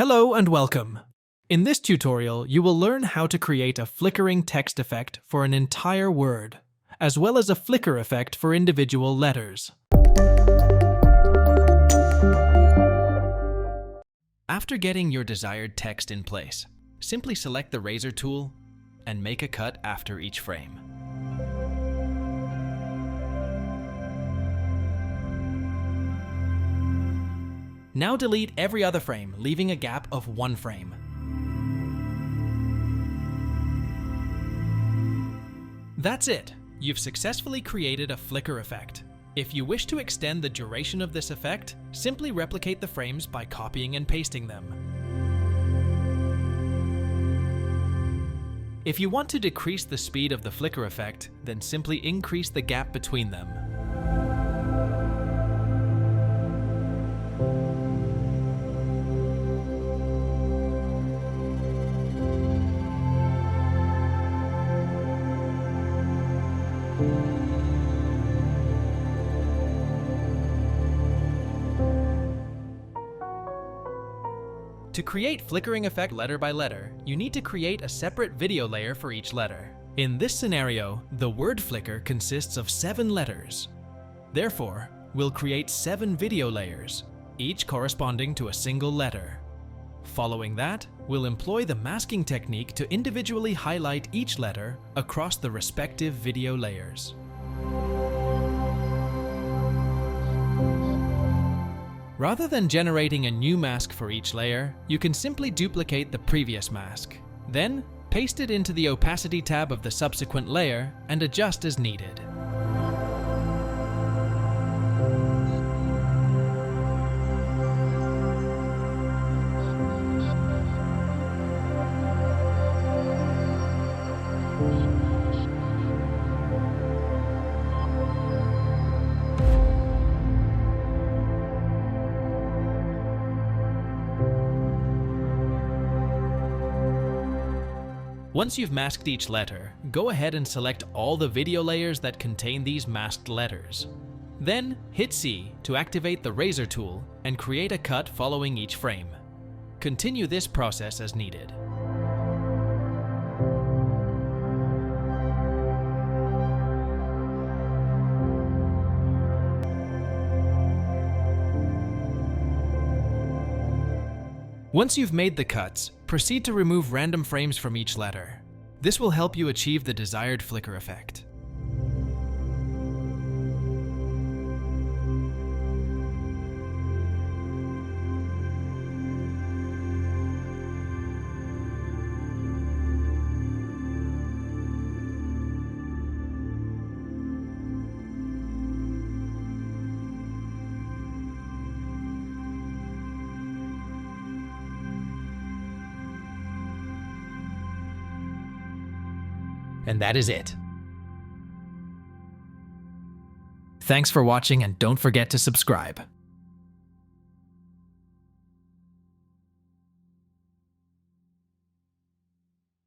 Hello and welcome. In this tutorial, you will learn how to create a flickering text effect for an entire word, as well as a flicker effect for individual letters. After getting your desired text in place, simply select the razor tool and make a cut after each frame. Now delete every other frame, leaving a gap of 1 frame. That's it! You've successfully created a flicker effect. If you wish to extend the duration of this effect, simply replicate the frames by copying and pasting them. If you want to decrease the speed of the flicker effect, then simply increase the gap between them. To create flickering effect letter by letter, you need to create a separate video layer for each letter. In this scenario, the word flicker consists of 7 letters. Therefore, we'll create 7 video layers, each corresponding to a single letter. Following that, we'll employ the masking technique to individually highlight each letter across the respective video layers. Rather than generating a new mask for each layer, you can simply duplicate the previous mask. Then, paste it into the opacity tab of the subsequent layer and adjust as needed. Once you've masked each letter, go ahead and select all the video layers that contain these masked letters. Then, hit C to activate the razor tool and create a cut following each frame. Continue this process as needed. Once you've made the cuts, proceed to remove random frames from each letter. This will help you achieve the desired flicker effect. And that is it. Thanks for watching and don't forget to subscribe.